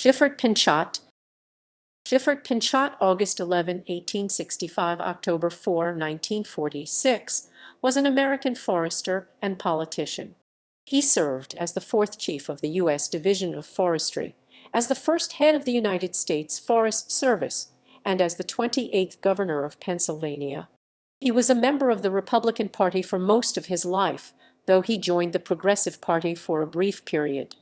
Gifford Pinchot. Gifford Pinchot, August 11, 1865, October 4, 1946, was an American forester and politician. He served as the fourth chief of the U.S. Division of Forestry, as the first head of the United States Forest Service, and as the 28th governor of Pennsylvania. He was a member of the Republican Party for most of his life, though he joined the Progressive Party for a brief period.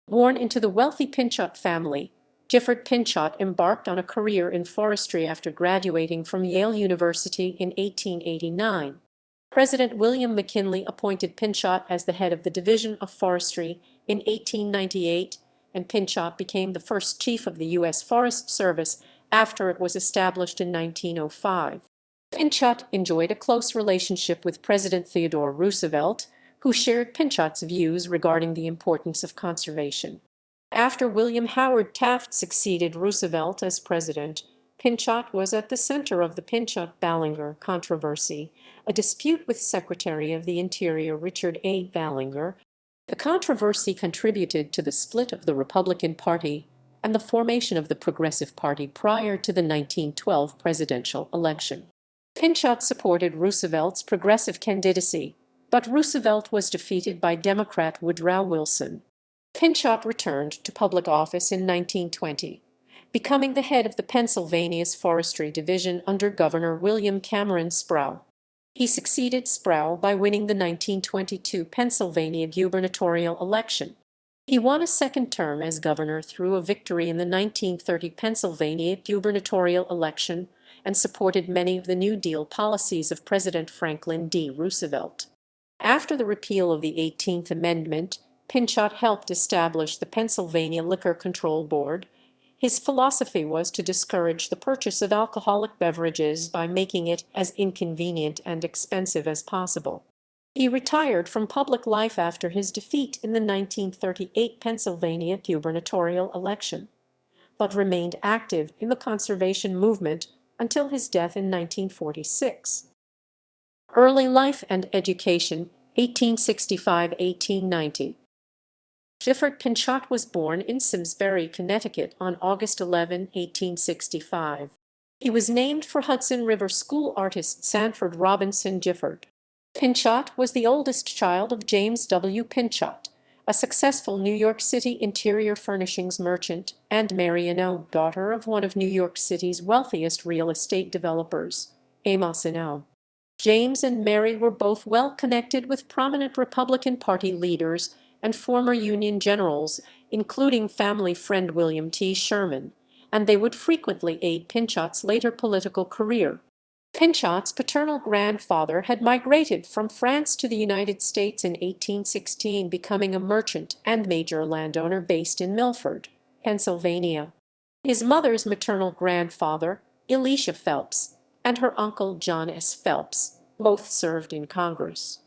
Born into the wealthy Pinchot family, Gifford Pinchot embarked on a career in forestry after graduating from Yale University in 1889. President William McKinley appointed Pinchot as the head of the Division of Forestry in 1898, and Pinchot became the first chief of the U.S. Forest Service after it was established in 1905. Pinchot enjoyed a close relationship with President Theodore Roosevelt, who shared Pinchot's views regarding the importance of conservation. After William Howard Taft succeeded Roosevelt as president, Pinchot was at the center of the Pinchuk Ballinger controversy, a dispute with Secretary of the Interior Richard A. Ballinger. The controversy contributed to the split of the Republican Party and the formation of the Progressive Party prior to the 1912 presidential election. Pinchot supported Roosevelt's progressive candidacy, but Roosevelt was defeated by Democrat Woodrow Wilson. Pinchot returned to public office in 1920, becoming the head of the Pennsylvania's Forestry Division under Governor William Cameron Sproul. He succeeded Sproul by winning the 1922 Pennsylvania gubernatorial election. He won a second term as governor through a victory in the 1930 Pennsylvania gubernatorial election and supported many of the New Deal policies of President Franklin D. Roosevelt. After the repeal of the 18th Amendment, Pinchot helped establish the Pennsylvania Liquor Control Board. His philosophy was to discourage the purchase of alcoholic beverages by making it as inconvenient and expensive as possible. He retired from public life after his defeat in the 1938 Pennsylvania gubernatorial election, but remained active in the conservation movement until his death in 1946. Early life and education, 1865–1890. Gifford Pinchot was born in Simsbury, Connecticut on August 11, 1865. He was named for Hudson River School artist Sanford Robinson Gifford. Pinchot was the oldest child of James W. Pinchot, a successful New York City interior furnishings merchant, and Mary Anno, daughter of one of New York City's wealthiest real estate developers, Amos Anno. James and Mary were both well connected with prominent Republican Party leaders and former Union generals, including family friend William T. Sherman, and they would frequently aid Pinchot's later political career. Pinchot's paternal grandfather had migrated from France to the United States in 1816, becoming a merchant and major landowner based in Milford, Pennsylvania. His mother's maternal grandfather, Elisha Phelps, and her uncle John S. Phelps, both served in Congress.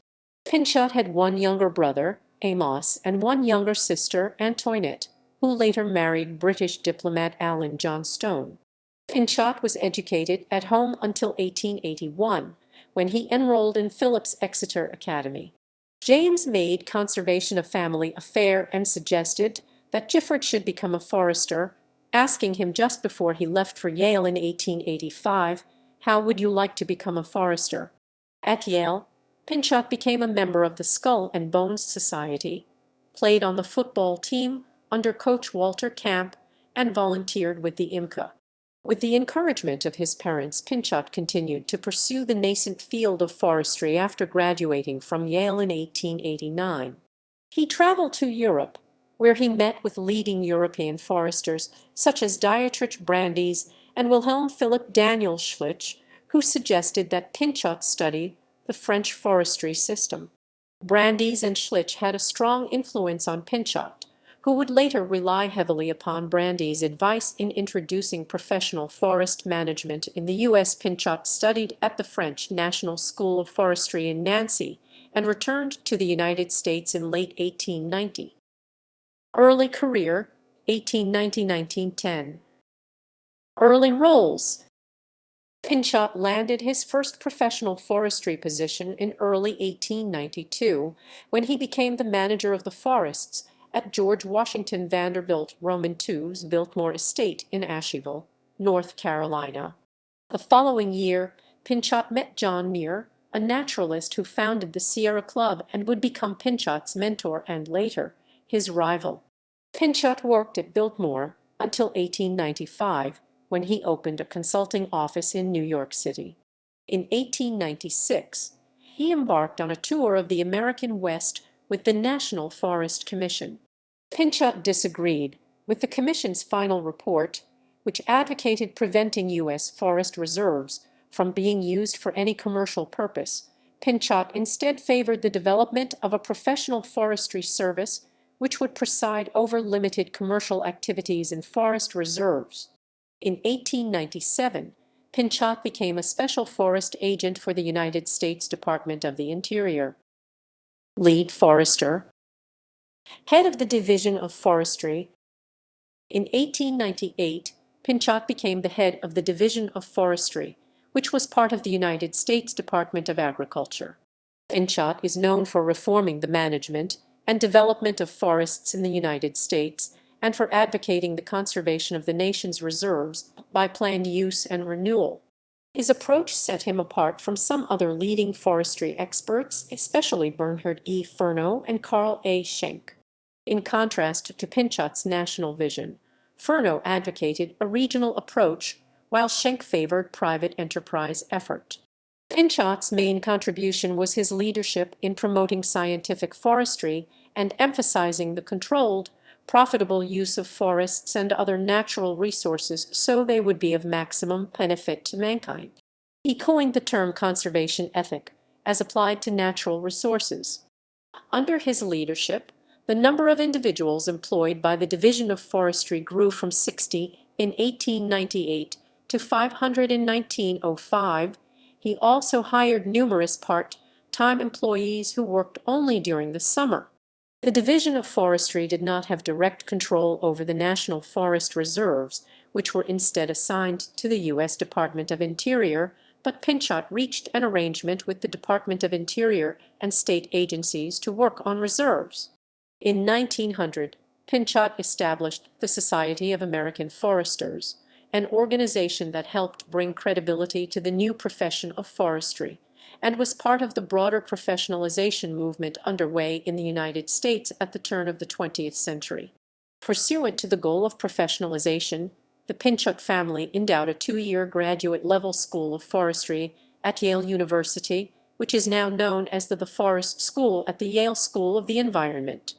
Pinchot had one younger brother, Amos, and one younger sister, Antoinette, who later married British diplomat Alan Johnstone. Pinchot was educated at home until 1881, when he enrolled in Phillips Exeter Academy. James made conservation a family affair and suggested that Gifford should become a forester, asking him just before he left for Yale in 1885, "How would you like to become a forester?" At Yale, Pinchot became a member of the Skull and Bones Society, played on the football team under coach Walter Camp, and volunteered with the IMCA. With the encouragement of his parents, Pinchot continued to pursue the nascent field of forestry after graduating from Yale in 1889. He traveled to Europe, where he met with leading European foresters such as Dietrich Brandes and Wilhelm Philipp Daniel Schlich, who suggested that Pinchot study the French forestry system. Brandes and Schlich had a strong influence on Pinchot, who would later rely heavily upon Brandes' advice in introducing professional forest management in the U.S. Pinchot studied at the French National School of Forestry in Nancy and returned to the United States in late 1890. Early career, 1890–1910. Early roles. Pinchot landed his first professional forestry position in early 1892, when he became the manager of the forests at George Washington Vanderbilt Roman II's Biltmore Estate in Asheville, North Carolina. The following year, Pinchot met John Muir, a naturalist who founded the Sierra Club and would become Pinchot's mentor and later his rival. Pinchot worked at Biltmore until 1895, when he opened a consulting office in New York City. In 1896, he embarked on a tour of the American West with the National Forest Commission. Pinchot disagreed with the Commission's final report, which advocated preventing U.S. forest reserves from being used for any commercial purpose. Pinchot instead favored the development of a professional forestry service which would preside over limited commercial activities in forest reserves. In 1897, Pinchot became a special forest agent for the United States Department of the Interior. Lead forester, head of the Division of Forestry. In 1898, Pinchot became the head of the Division of Forestry, which was part of the United States Department of Agriculture. Pinchot is known for reforming the management and development of forests in the United States and for advocating the conservation of the nation's reserves by planned use and renewal. His approach set him apart from some other leading forestry experts, especially Bernhard E. Furneaux and Carl A. Schenck. In contrast to Pinchot's national vision, Furneaux advocated a regional approach, while Schenck favored private enterprise effort. Pinchot's main contribution was his leadership in promoting scientific forestry and emphasizing the controlled, profitable use of forests and other natural resources so they would be of maximum benefit to mankind. He coined the term conservation ethic as applied to natural resources. Under his leadership, the number of individuals employed by the Division of Forestry grew from 60 in 1898 to 500 in 1905. He also hired numerous part-time employees who worked only during the summer. The Division of Forestry did not have direct control over the national forest reserves, which were instead assigned to the U.S. Department of Interior, but Pinchot reached an arrangement with the Department of Interior and state agencies to work on reserves. In 1900, Pinchot established the Society of American Foresters, an organization that helped bring credibility to the new profession of forestry, and was part of the broader professionalization movement underway in the United States at the turn of the 20th century. Pursuant to the goal of professionalization, the Pinchuk family endowed a 2-year graduate-level school of forestry at Yale University, which is now known as the Forest School at the Yale School of the Environment.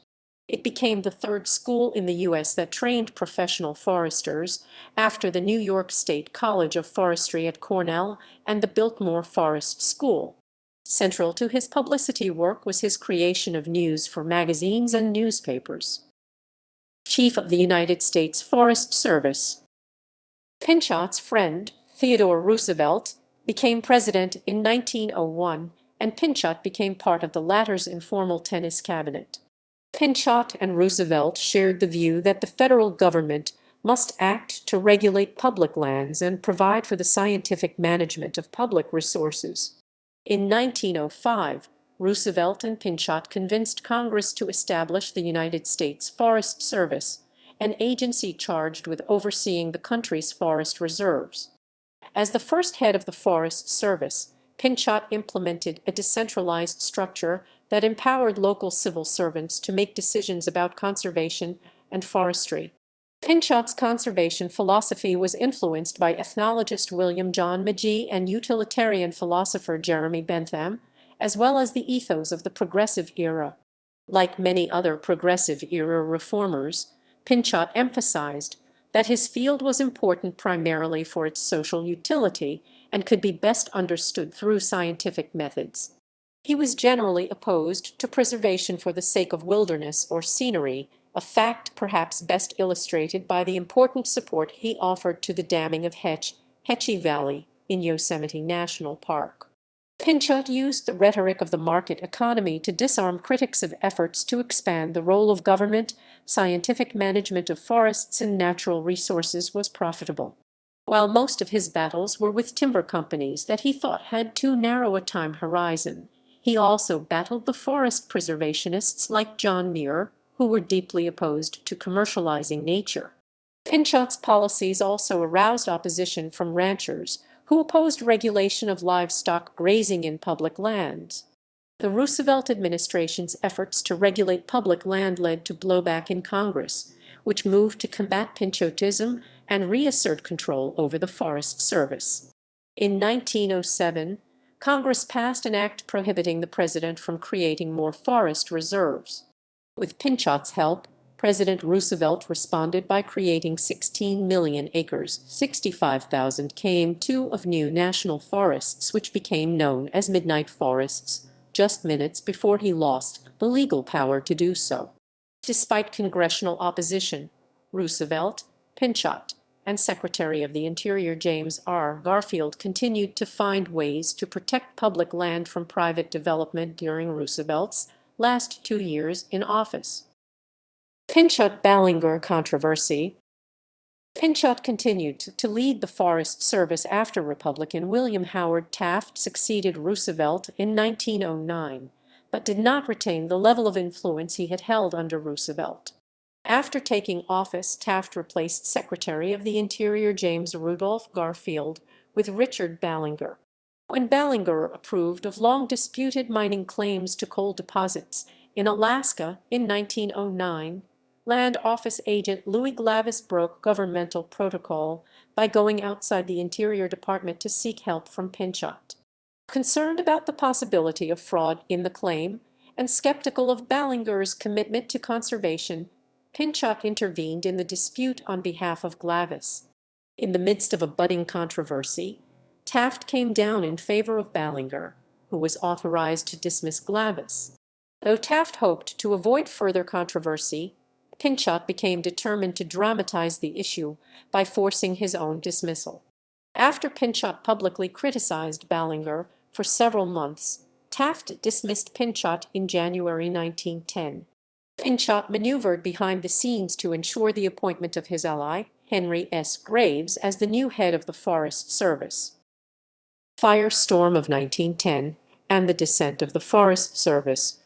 It became the third school in the U.S. that trained professional foresters, after the New York State College of Forestry at Cornell and the Biltmore Forest School. Central to his publicity work was his creation of news for magazines and newspapers. Chief of the United States Forest Service. Pinchot's friend, Theodore Roosevelt, became president in 1901, and Pinchot became part of the latter's informal tennis cabinet. Pinchot and Roosevelt shared the view that the federal government must act to regulate public lands and provide for the scientific management of public resources. In 1905, Roosevelt and Pinchot convinced Congress to establish the United States Forest Service, an agency charged with overseeing the country's forest reserves. As the first head of the Forest Service, Pinchot implemented a decentralized structure that empowered local civil servants to make decisions about conservation and forestry. Pinchot's conservation philosophy was influenced by ethnologist William John Magee and utilitarian philosopher Jeremy Bentham, as well as the ethos of the Progressive Era. Like many other Progressive-era reformers, Pinchot emphasized that his field was important primarily for its social utility and could be best understood through scientific methods. He was generally opposed to preservation for the sake of wilderness or scenery, a fact perhaps best illustrated by the important support he offered to the damming of Hetchy Valley in Yosemite National Park. Pinchot used the rhetoric of the market economy to disarm critics of efforts to expand the role of government. Scientific management of forests and natural resources was profitable. While most of his battles were with timber companies that he thought had too narrow a time horizon, he also battled the forest preservationists like John Muir, who were deeply opposed to commercializing nature. Pinchot's policies also aroused opposition from ranchers, who opposed regulation of livestock grazing in public lands. The Roosevelt administration's efforts to regulate public land led to blowback in Congress, which moved to combat Pinchotism and reassert control over the Forest Service. In 1907, Congress passed an act prohibiting the president from creating more forest reserves. With Pinchot's help, President Roosevelt responded by creating 16 million acres, 65,000 km2 of new national forests, which became known as midnight forests, just minutes before he lost the legal power to do so. Despite congressional opposition, Roosevelt, Pinchot, and Secretary of the Interior James R. Garfield continued to find ways to protect public land from private development during Roosevelt's last 2 years in office. Pinchuk Ballinger controversy. Pinchot continued to lead the Forest Service after Republican William Howard Taft succeeded Roosevelt in 1909, but did not retain the level of influence he had held under Roosevelt. After taking office, Taft replaced Secretary of the Interior James Rudolph Garfield with Richard Ballinger. When Ballinger approved of long-disputed mining claims to coal deposits in Alaska in 1909, Land Office agent Louis Glavis broke governmental protocol by going outside the Interior Department to seek help from Pinchot. Concerned about the possibility of fraud in the claim and skeptical of Ballinger's commitment to conservation, Pinchot intervened in the dispute on behalf of Glavis. In the midst of a budding controversy, Taft came down in favor of Ballinger, who was authorized to dismiss Glavis. Though Taft hoped to avoid further controversy, Pinchot became determined to dramatize the issue by forcing his own dismissal. After Pinchot publicly criticized Ballinger for several months, Taft dismissed Pinchot in January 1910. Pinchot maneuvered behind the scenes to ensure the appointment of his ally, Henry S. Graves, as the new head of the Forest Service. Firestorm of 1910 and the descent of the Forest Service.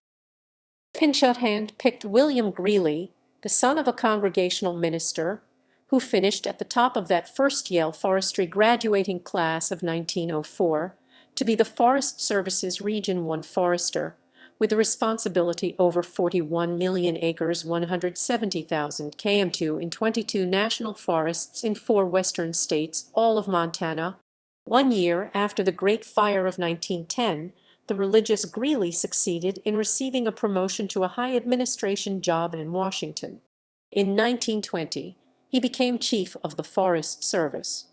Pinchot hand-picked William Greely, the son of a Congregational minister, who finished at the top of that first Yale forestry graduating class of 1904, to be the Forest Service's Region 1 forester, with a responsibility over 41 million acres, 170,000 km2 in 22 national forests in 4 western states, all of Montana. 1 year after the Great Fire of 1910, the religious Greely succeeded in receiving a promotion to a high administration job in Washington. In 1920, he became chief of the Forest Service.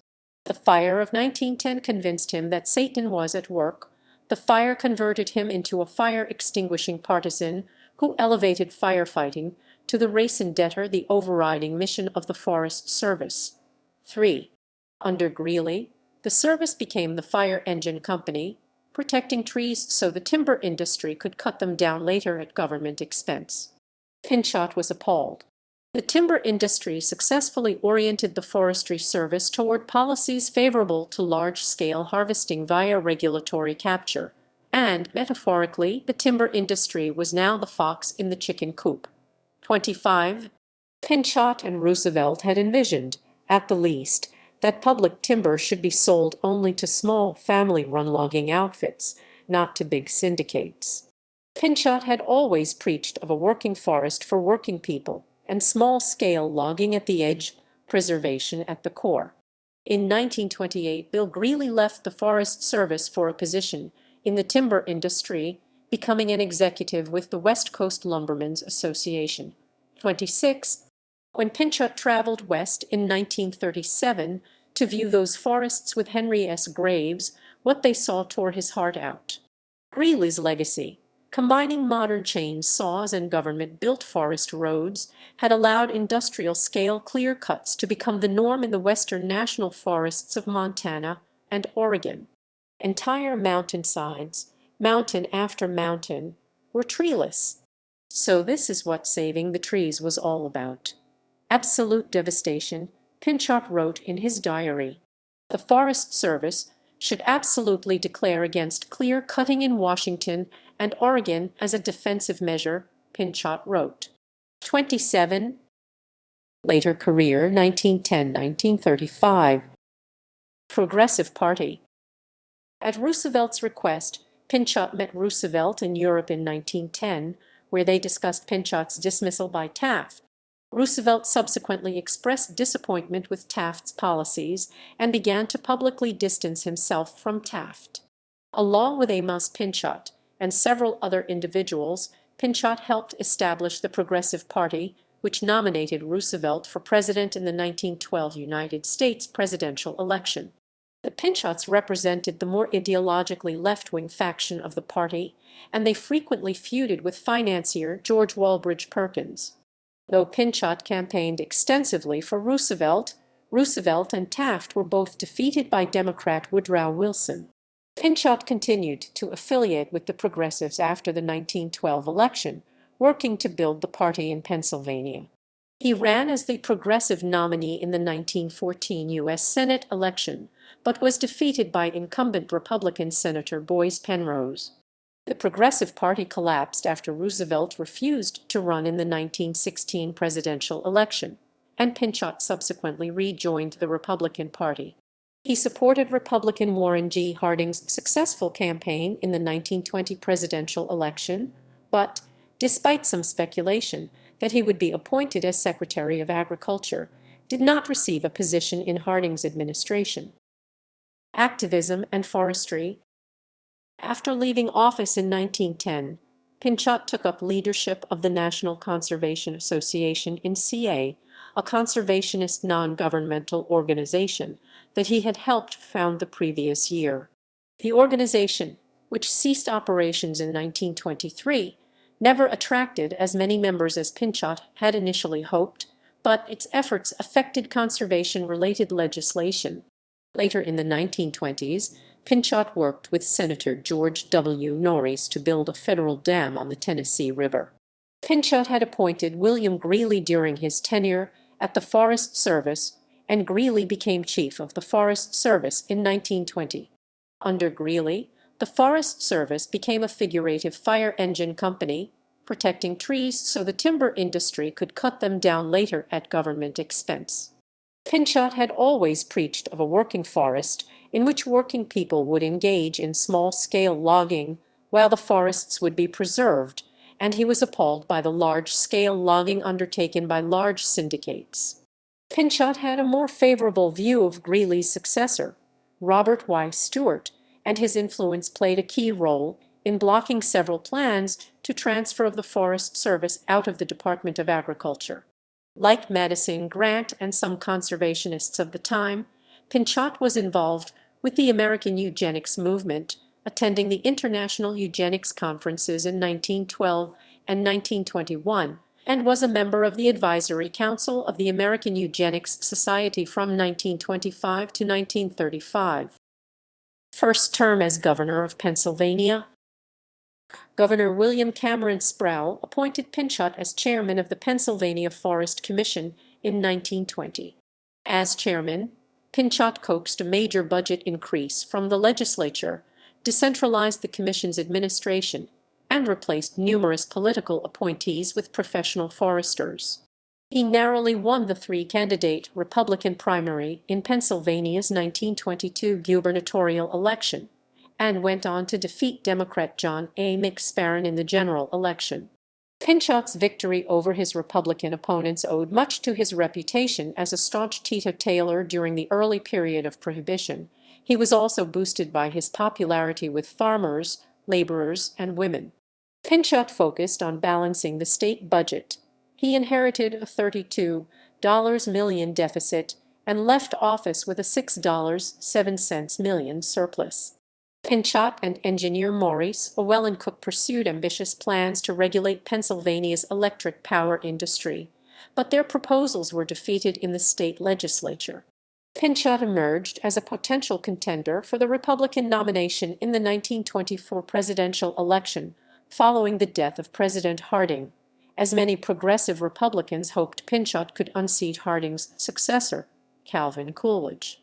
The fire of 1910 convinced him that Satan was at work. The fire converted him into a fire-extinguishing partisan who elevated firefighting to the raison d'etre, the overriding mission of the Forest Service. 3. Under Greely, the service became the fire engine company, protecting trees so the timber industry could cut them down later at government expense. Pinchot was appalled. The timber industry successfully oriented the Forestry Service toward policies favorable to large-scale harvesting via regulatory capture, and, metaphorically, the timber industry was now the fox in the chicken coop. 25. Pinchot and Roosevelt had envisioned, at the least, that public timber should be sold only to small family-run logging outfits, not to big syndicates. Pinchot had always preached of a working forest for working people, and small-scale logging at the edge, preservation at the core. In 1928, Bill Greely left the Forest Service for a position in the timber industry, becoming an executive with the West Coast Lumbermen's Association. 26. When Pinchot traveled west in 1937 to view those forests with Henry S. Graves, what they saw tore his heart out. Greely's legacy, combining modern chain saws and government-built forest roads, had allowed industrial-scale clear cuts to become the norm in the western national forests of Montana and Oregon. Entire mountainsides, mountain after mountain, were treeless. So this is what saving the trees was all about. Absolute devastation, Pinchot wrote in his diary. The Forest Service should absolutely declare against clear cutting in Washington and Oregon as a defensive measure, Pinchot wrote. 27. Later career 1910–1935. Progressive Party. At Roosevelt's request, Pinchot met Roosevelt in Europe in 1910, where they discussed Pinchot's dismissal by Taft. Roosevelt subsequently expressed disappointment with Taft's policies and began to publicly distance himself from Taft. Along with Amos Pinchot and several other individuals, Pinchot helped establish the Progressive Party, which nominated Roosevelt for president in the 1912 United States presidential election. The Pinchots represented the more ideologically left-wing faction of the party, and they frequently feuded with financier George Walbridge Perkins. Though Pinchot campaigned extensively for Roosevelt, Roosevelt and Taft were both defeated by Democrat Woodrow Wilson. Pinchot continued to affiliate with the Progressives after the 1912 election, working to build the party in Pennsylvania. He ran as the Progressive nominee in the 1914 U.S. Senate election, but was defeated by incumbent Republican Senator Boyce Penrose. The Progressive Party collapsed after Roosevelt refused to run in the 1916 presidential election, and Pinchot subsequently rejoined the Republican Party. He supported Republican Warren G. Harding's successful campaign in the 1920 presidential election, but, despite some speculation that he would be appointed as Secretary of Agriculture, did not receive a position in Harding's administration. Activism and Forestry. After leaving office in 1910, Pinchot took up leadership of the National Conservation Association in CA, a conservationist non-governmental organization that he had helped found the previous year. The organization, which ceased operations in 1923, never attracted as many members as Pinchot had initially hoped, but its efforts affected conservation-related legislation. Later in the 1920s, Pinchot worked with Senator George W. Norris to build a federal dam on the Tennessee River. Pinchot had appointed William Greely during his tenure at the Forest Service, and Greely became chief of the Forest Service in 1920. Under Greely, the Forest Service became a figurative fire engine company, protecting trees so the timber industry could cut them down later at government expense. Pinchot had always preached of a working forest in which working people would engage in small-scale logging while the forests would be preserved, and he was appalled by the large-scale logging undertaken by large syndicates. Pinchot had a more favorable view of Greely's successor, Robert Y. Stewart, and his influence played a key role in blocking several plans to transfer the Forest Service out of the Department of Agriculture. Like Madison Grant and some conservationists of the time, Pinchot was involved with the American eugenics movement, attending the International Eugenics Conferences in 1912 and 1921, and was a member of the Advisory Council of the American Eugenics Society from 1925 to 1935. First term as governor of Pennsylvania. Governor William Cameron Sproul appointed Pinchot as chairman of the Pennsylvania Forest Commission in 1920. As chairman, Pinchot coaxed a major budget increase from the legislature, decentralized the commission's administration, and replaced numerous political appointees with professional foresters. He narrowly won the three-candidate Republican primary in Pennsylvania's 1922 gubernatorial election, and went on to defeat Democrat John A. McSparran in the general election. Pinchot's victory over his Republican opponents owed much to his reputation as a staunch teetotaler during the early period of Prohibition. He was also boosted by his popularity with farmers, laborers, and women. Pinchot focused on balancing the state budget. He inherited a $32 million deficit and left office with a $6.07 million surplus. Pinchot and engineer Maurice Llewellyn Cook pursued ambitious plans to regulate Pennsylvania's electric power industry, but their proposals were defeated in the state legislature. Pinchot emerged as a potential contender for the Republican nomination in the 1924 presidential election following the death of President Harding, as many progressive Republicans hoped Pinchot could unseat Harding's successor, Calvin Coolidge.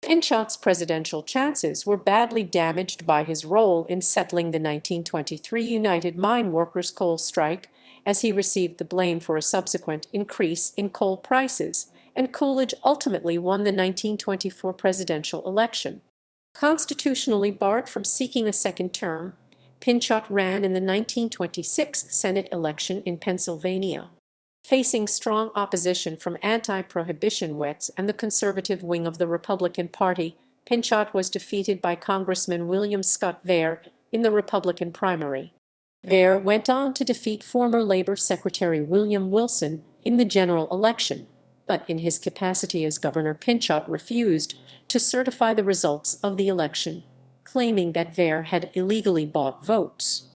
Pinchot's presidential chances were badly damaged by his role in settling the 1923 United Mine Workers coal strike as he received the blame for a subsequent increase in coal prices, and Coolidge ultimately won the 1924 presidential election. Constitutionally barred from seeking a second term, Pinchot ran in the 1926 Senate election in Pennsylvania. Facing strong opposition from anti-prohibition wets and the conservative wing of the Republican Party, Pinchot was defeated by Congressman William Scott Vere in the Republican primary. Vere went on to defeat former Labor Secretary William Wilson in the general election, but in his capacity as governor, Pinchot refused to certify the results of the election, claiming that Vere had illegally bought votes.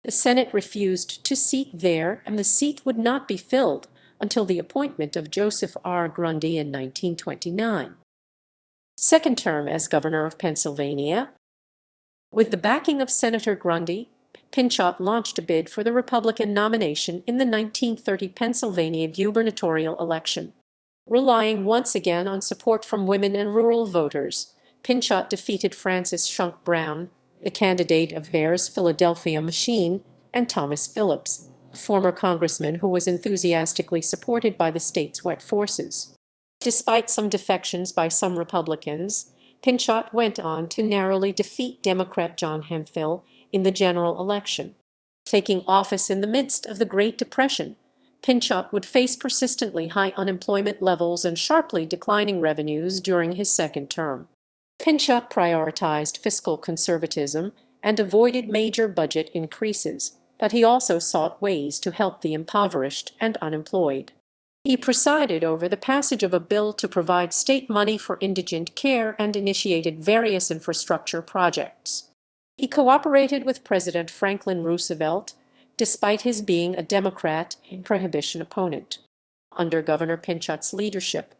The Senate refused to seat Vere, and the seat would not be filled until the appointment of Joseph R. Grundy in 1929. Second term as governor of Pennsylvania. With the backing of Senator Grundy, Pinchot launched a bid for the Republican nomination in the 1930 Pennsylvania gubernatorial election. Relying once again on support from women and rural voters, Pinchot defeated Francis Shunk Brown, the candidate of Vere's Philadelphia machine, and Thomas Phillips, a former congressman who was enthusiastically supported by the state's wet forces. Despite some defections by some Republicans, Pinchot went on to narrowly defeat Democrat John Hemphill in the general election. Taking office in the midst of the Great Depression, Pinchot would face persistently high unemployment levels and sharply declining revenues during his second term. Pinchot prioritized fiscal conservatism and avoided major budget increases, but he also sought ways to help the impoverished and unemployed. He presided over the passage of a bill to provide state money for indigent care and initiated various infrastructure projects. He cooperated with President Franklin Roosevelt, despite his being a Democrat and prohibition opponent. Under Governor Pinchot's leadership,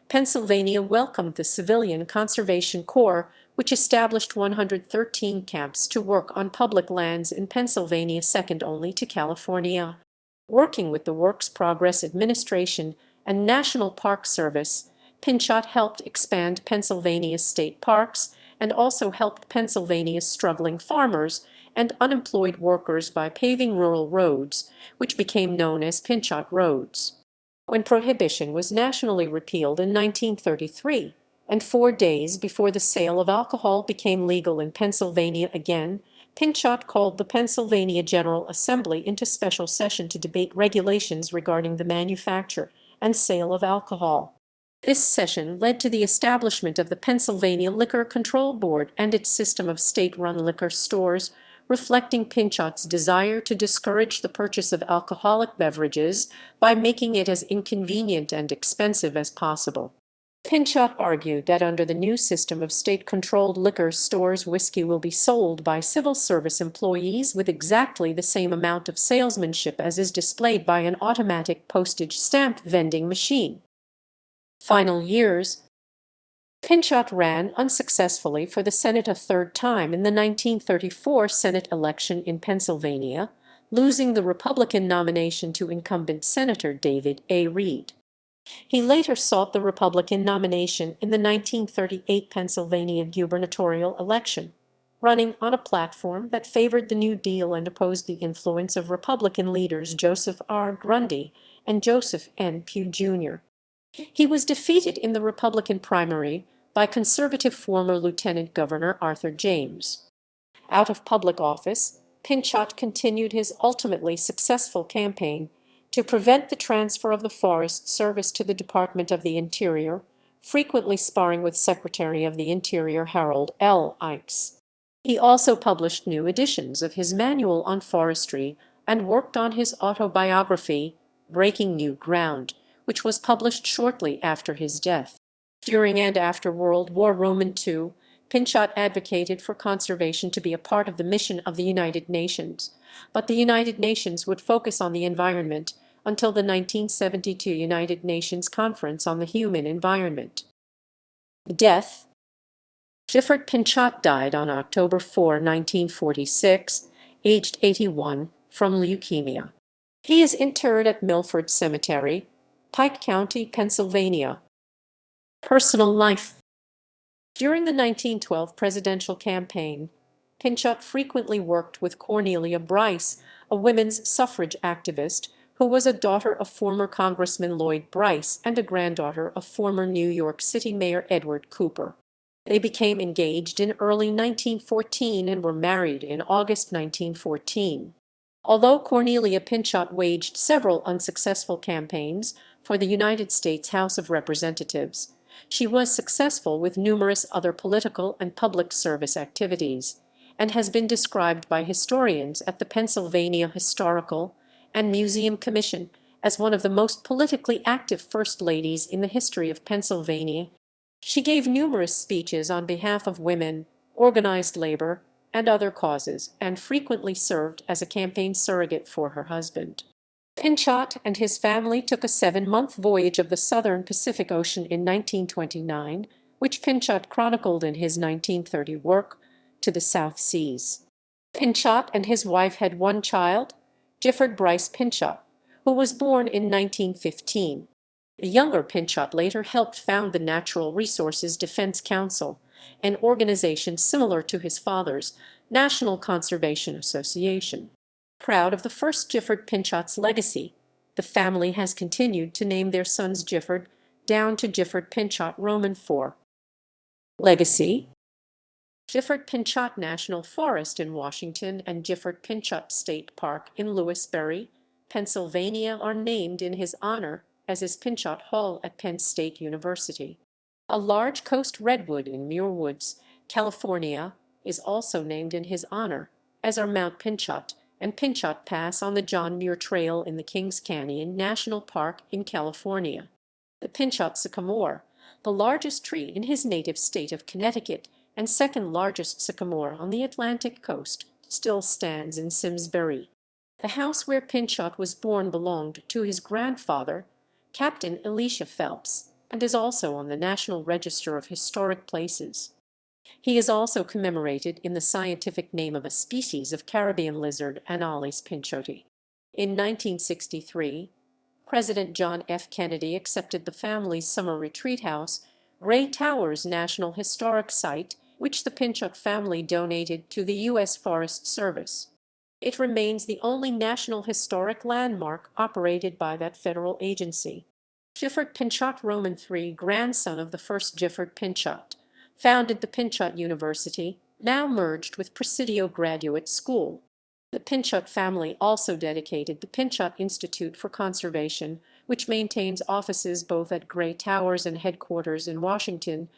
Pennsylvania welcomed the Civilian Conservation Corps, which established 113 camps to work on public lands in Pennsylvania, second only to California. Working with the Works Progress Administration and National Park Service, Pinchot helped expand Pennsylvania's state parks and also helped Pennsylvania's struggling farmers and unemployed workers by paving rural roads, which became known as Pinchot roads. When Prohibition was nationally repealed in 1933, and 4 days before the sale of alcohol became legal in Pennsylvania again, Pinchot called the Pennsylvania General Assembly into special session to debate regulations regarding the manufacture and sale of alcohol. This session led to the establishment of the Pennsylvania Liquor Control Board and its system of state-run liquor stores, reflecting Pinchot's desire to discourage the purchase of alcoholic beverages by making it as inconvenient and expensive as possible. Pinchot argued that under the new system of state-controlled liquor stores, whiskey will be sold by civil service employees with exactly the same amount of salesmanship as is displayed by an automatic postage stamp vending machine. Final years. Pinchot ran unsuccessfully for the Senate a third time in the 1934 Senate election in Pennsylvania, losing the Republican nomination to incumbent Senator David A. Reed. He later sought the Republican nomination in the 1938 Pennsylvania gubernatorial election, running on a platform that favored the New Deal and opposed the influence of Republican leaders Joseph R. Grundy and Joseph N. Pugh, Jr. He was defeated in the Republican primary by conservative former Lieutenant Governor Arthur James. Out of public office, Pinchot continued his ultimately successful campaign to prevent the transfer of the Forest Service to the Department of the Interior, frequently sparring with Secretary of the Interior Harold L. Ikes. He also published new editions of his Manual on Forestry and worked on his autobiography, Breaking New Ground, which was published shortly after his death. During and after World War II, Pinchot advocated for conservation to be a part of the mission of the United Nations, but the United Nations would focus on the environment until the 1972 United Nations Conference on the Human Environment. Death. Gifford Pinchot died on October 4, 1946, aged 81, from leukemia. He is interred at Milford Cemetery, Pike County, Pennsylvania. Personal life. During the 1912 presidential campaign, Pinchot frequently worked with Cornelia Bryce, a women's suffrage activist, who was a daughter of former Congressman Lloyd Bryce and a granddaughter of former New York City Mayor Edward Cooper. They became engaged in early 1914 and were married in August 1914. Although Cornelia Pinchot waged several unsuccessful campaigns for the United States House of Representatives, she was successful with numerous other political and public service activities, and has been described by historians at the Pennsylvania Historical and Museum Commission as one of the most politically active First Ladies in the history of Pennsylvania. She gave numerous speeches on behalf of women, organized labor, and other causes, and frequently served as a campaign surrogate for her husband. Pinchot and his family took a 7-month voyage of the southern Pacific Ocean in 1929, which Pinchot chronicled in his 1930 work, To the South Seas. Pinchot and his wife had one child, Gifford Bryce Pinchot, who was born in 1915. The younger Pinchot later helped found the Natural Resources Defense Council, an organization similar to his father's National Conservation Association. Proud of the first Gifford Pinchot's legacy, the family has continued to name their sons Gifford down to Gifford Pinchot Roman IV. Legacy: Gifford Pinchot National Forest in Washington and Gifford Pinchot State Park in Lewisberry, Pennsylvania are named in his honor, as is Pinchot Hall at Penn State University. A large coast redwood in Muir Woods, California, is also named in his honor, as are Mount Pinchot and Pinchot Pass on the John Muir Trail in the Kings Canyon National Park in California. The Pinchot sycamore, the largest tree in his native state of Connecticut and second largest sycamore on the Atlantic coast, still stands in Simsbury. The house where Pinchot was born belonged to his grandfather, Captain Elisha Phelps, and is also on the National Register of Historic Places. He is also commemorated in the scientific name of a species of Caribbean lizard, Anolis pinchoti. In 1963, President John F. Kennedy accepted the family's summer retreat house, Gray Towers National Historic Site, which the Pinchot family donated to the U.S. Forest Service. It remains the only national historic landmark operated by that federal agency. Gifford Pinchot Roman III, grandson of the first Gifford Pinchot, founded the Pinchot University, now merged with Presidio Graduate School. The Pinchot family also dedicated the Pinchot Institute for Conservation, which maintains offices both at Gray Towers and headquarters in Washington,